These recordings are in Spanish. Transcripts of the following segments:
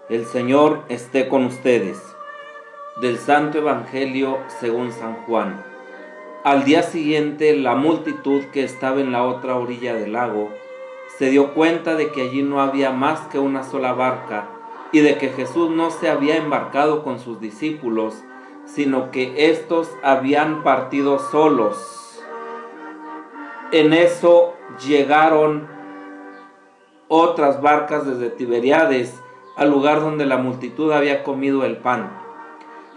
El Señor esté con ustedes. Del Santo Evangelio según San Juan. Al día siguiente, la multitud que estaba en la otra orilla del lago se dio cuenta de que allí no había más que una sola barca y de que Jesús no se había embarcado con sus discípulos, sino que éstos habían partido solos. En eso llegaron otras barcas desde Tiberíades al lugar donde la multitud había comido el pan.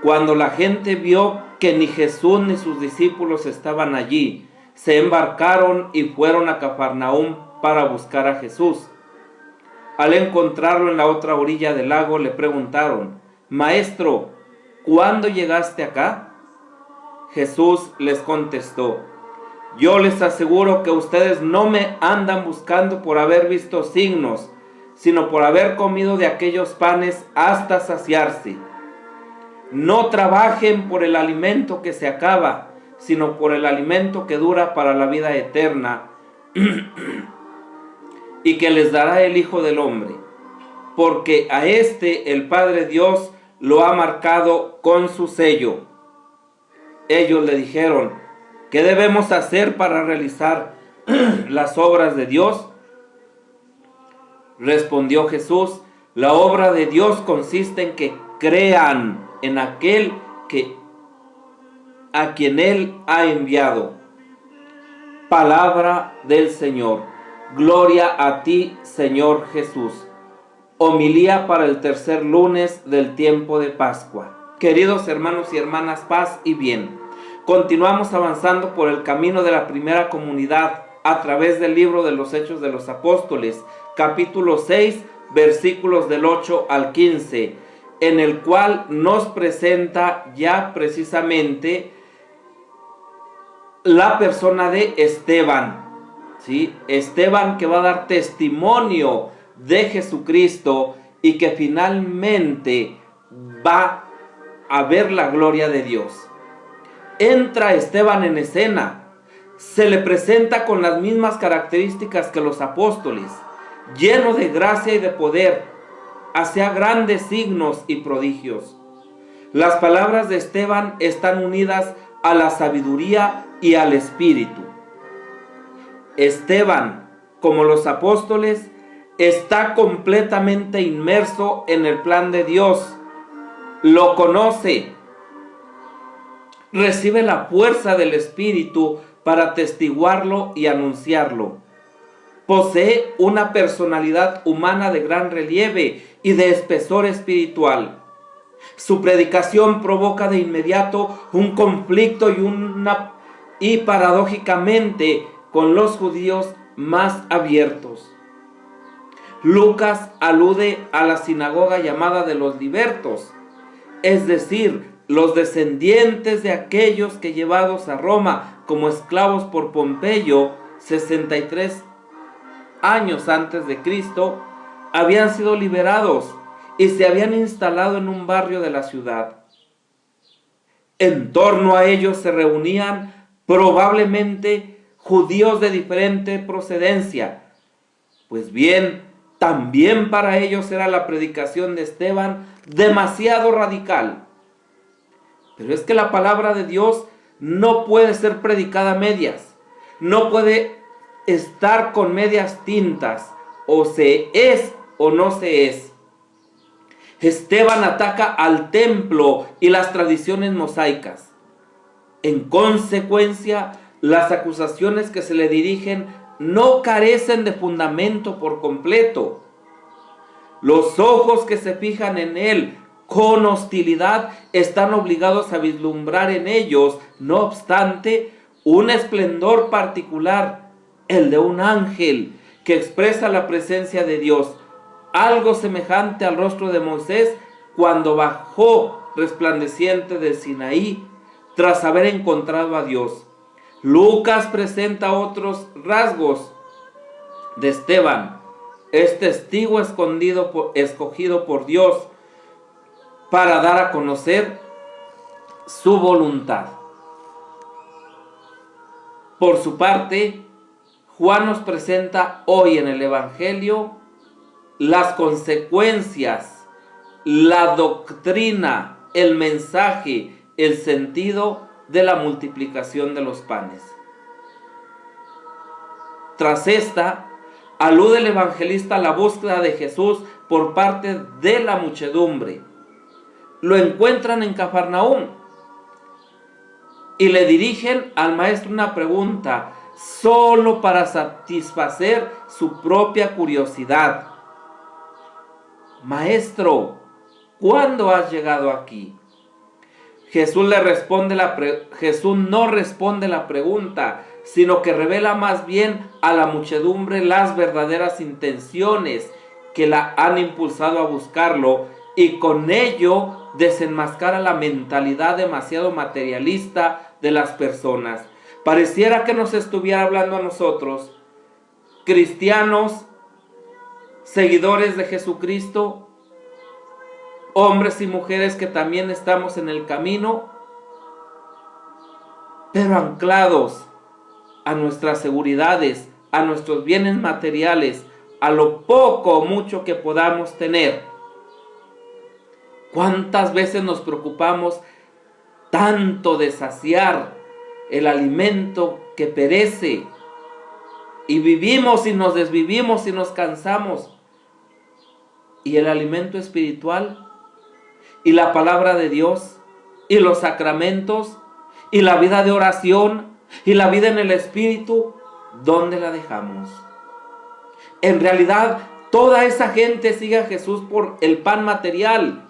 Cuando la gente vio que ni Jesús ni sus discípulos estaban allí, se embarcaron y fueron a Cafarnaúm para buscar a Jesús. Al encontrarlo en la otra orilla del lago, le preguntaron: Maestro, ¿cuándo llegaste acá? Jesús les contestó: Yo les aseguro que ustedes no me andan buscando por haber visto signos, sino por haber comido de aquellos panes hasta saciarse. No trabajen por el alimento que se acaba, sino por el alimento que dura para la vida eterna y que les dará el Hijo del Hombre, porque a este el Padre Dios lo ha marcado con su sello. Ellos le dijeron: ¿qué debemos hacer para realizar las obras de Dios? Respondió Jesús: la obra de Dios consiste en que crean en aquel a quien Él ha enviado. Palabra del Señor. Gloria a ti, Señor Jesús. Homilía para el tercer lunes del tiempo de Pascua. Queridos hermanos y hermanas, paz y bien. Continuamos avanzando por el camino de la primera comunidad a través del libro de los Hechos de los Apóstoles, capítulo 6, versículos del 8 al 15, en el cual nos presenta ya precisamente la persona de Esteban, ¿sí? Esteban, que va a dar testimonio de Jesucristo y que finalmente va a ver la gloria de Dios. Entra Esteban en escena, se le presenta con las mismas características que los apóstoles, lleno de gracia y de poder, hacía grandes signos y prodigios. Las palabras de Esteban están unidas a la sabiduría y al espíritu. Esteban, como los apóstoles, está completamente inmerso en el plan de Dios, lo conoce, recibe la fuerza del Espíritu para atestiguarlo y anunciarlo. Posee una personalidad humana de gran relieve y de espesor espiritual. Su predicación provoca de inmediato un conflicto y paradójicamente con los judíos más abiertos. Lucas alude a la sinagoga llamada de los libertos, es decir, los descendientes de aquellos que, llevados a Roma como esclavos por Pompeyo 63 años antes de Cristo, habían sido liberados y se habían instalado en un barrio de la ciudad. En torno a ellos se reunían probablemente judíos de diferente procedencia. Pues bien, también para ellos era la predicación de Esteban demasiado radical. Pero es que la palabra de Dios no puede ser predicada a medias, no puede estar con medias tintas, o se es o no se es. Esteban ataca al templo y las tradiciones mosaicas. En consecuencia, las acusaciones que se le dirigen no carecen de fundamento por completo. Los ojos que se fijan en él con hostilidad están obligados a vislumbrar en ellos, no obstante, un esplendor particular, el de un ángel que expresa la presencia de Dios, algo semejante al rostro de Moisés cuando bajó resplandeciente del Sinaí tras haber encontrado a Dios. Lucas presenta otros rasgos de Esteban. Es testigo escogido por Dios para dar a conocer su voluntad. Por su parte, Juan nos presenta hoy en el Evangelio las consecuencias la doctrina, el mensaje, el sentido de la multiplicación de los panes. Tras esta, alude el evangelista a la búsqueda de Jesús por parte de la muchedumbre. Lo encuentran en Cafarnaúm y le dirigen al maestro una pregunta solo para satisfacer su propia curiosidad. Maestro, ¿cuándo has llegado aquí? Jesús no responde la pregunta, sino que revela más bien a la muchedumbre las verdaderas intenciones que la han impulsado a buscarlo, y con ello desenmascara la mentalidad demasiado materialista de las personas. Pareciera que nos estuviera hablando a nosotros, cristianos, seguidores de Jesucristo, hombres y mujeres que también estamos en el camino, pero anclados a nuestras seguridades, a nuestros bienes materiales, a lo poco o mucho que podamos tener. ¿Cuántas veces nos preocupamos tanto de saciar el alimento que perece? Y vivimos y nos desvivimos y nos cansamos. ¿Y el alimento espiritual? ¿Y la palabra de Dios? ¿Y los sacramentos? ¿Y la vida de oración? ¿Y la vida en el Espíritu? ¿Dónde la dejamos? En realidad, toda esa gente sigue a Jesús por el pan material,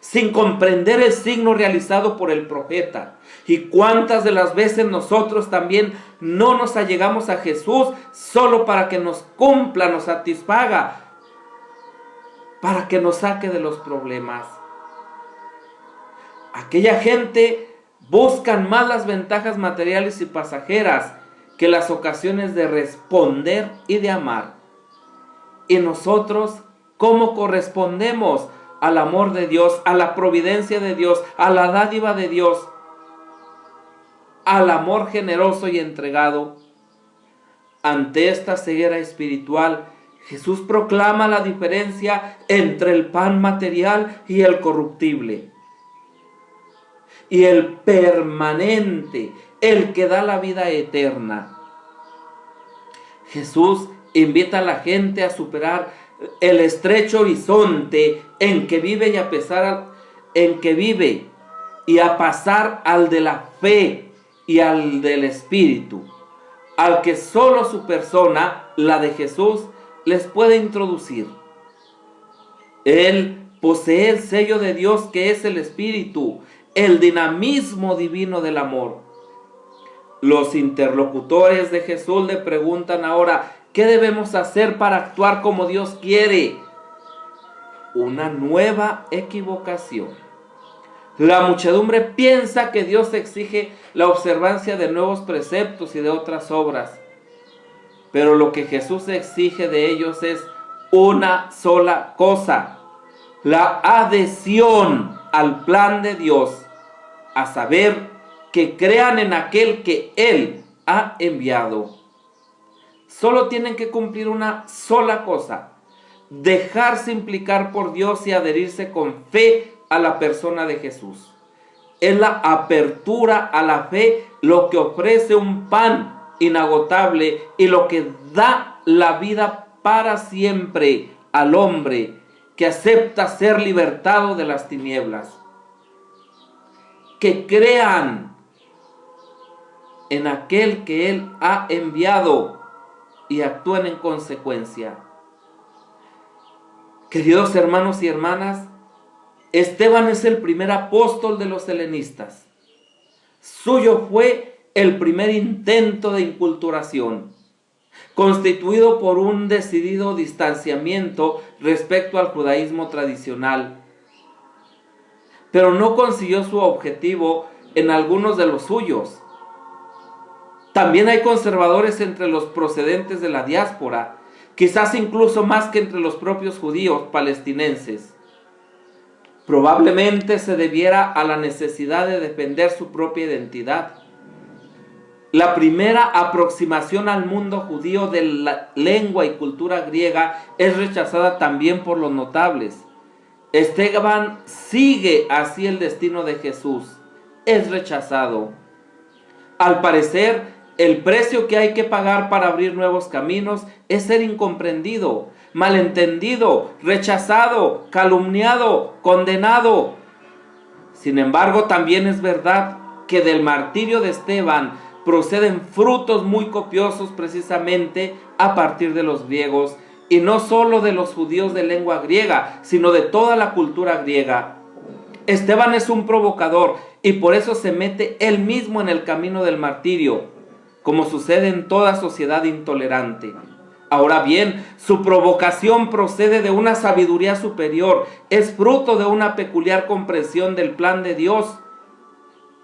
sin comprender el signo realizado por el profeta. ¿Y cuántas de las veces nosotros también no nos allegamos a Jesús solo para que nos cumpla, nos satisfaga, para que nos saque de los problemas? Aquella gente buscan más las ventajas materiales y pasajeras que las ocasiones de responder y de amar. Y nosotros, ¿cómo correspondemos al amor de Dios, a la providencia de Dios, a la dádiva de Dios, al amor generoso y entregado? Ante esta ceguera espiritual, Jesús proclama la diferencia entre el pan material y el corruptible, y el permanente, el que da la vida eterna. Jesús invita a la gente a superar el estrecho horizonte en que vive y a pasar al de la fe y al del Espíritu, al que solo su persona, la de Jesús, les puede introducir. Él posee el sello de Dios, que es el Espíritu, el dinamismo divino del amor. Los interlocutores de Jesús le preguntan ahora: ¿qué debemos hacer para actuar como Dios quiere? Una nueva equivocación. La muchedumbre piensa que Dios exige la observancia de nuevos preceptos y de otras obras, pero lo que Jesús exige de ellos es una sola cosa: la adhesión al plan de Dios, a saber, que crean en aquel que Él ha enviado. Solo tienen que cumplir una sola cosa: dejarse implicar por Dios y adherirse con fe a la persona de Jesús. Es la apertura a la fe lo que ofrece un pan inagotable y lo que da la vida para siempre al hombre que acepta ser libertado de las tinieblas. Que crean en aquel que Él ha enviado y actúen en consecuencia. Queridos hermanos y hermanas, Esteban es el primer apóstol de los helenistas. Suyo fue el primer intento de inculturación, constituido por un decidido distanciamiento respecto al judaísmo tradicional. Pero no consiguió su objetivo en algunos de los suyos. También hay conservadores entre los procedentes de la diáspora, quizás incluso más que entre los propios judíos palestinenses. Probablemente se debiera a la necesidad de defender su propia identidad. La primera aproximación al mundo judío de la lengua y cultura griega es rechazada también por los notables, Esteban sigue así el destino de Jesús. Es rechazado. Al parecer, el precio que hay que pagar para abrir nuevos caminos es ser incomprendido, malentendido, rechazado, calumniado, condenado. Sin embargo, también es verdad que del martirio de Esteban proceden frutos muy copiosos precisamente a partir de los griegos, y no solo de los judíos de lengua griega, sino de toda la cultura griega. Esteban es un provocador y por eso se mete él mismo en el camino del martirio, como sucede en toda sociedad intolerante. Ahora bien, su provocación procede de una sabiduría superior, es fruto de una peculiar comprensión del plan de Dios.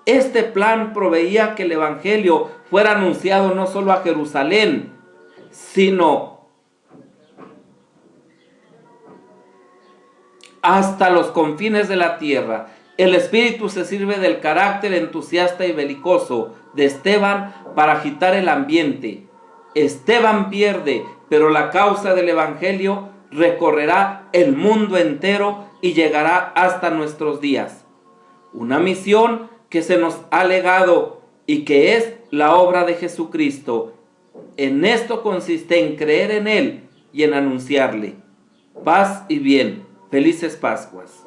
Este plan proveía que el Evangelio fuera anunciado no solo a Jerusalén, sino hasta los confines de la tierra. El Espíritu se sirve del carácter entusiasta y belicoso de Esteban para agitar el ambiente. Esteban pierde, pero la causa del Evangelio recorrerá el mundo entero y llegará hasta nuestros días. Una misión que se nos ha legado y que es la obra de Jesucristo. En esto consiste en creer en Él y en anunciarle. Paz y bien. Felices Pascuas.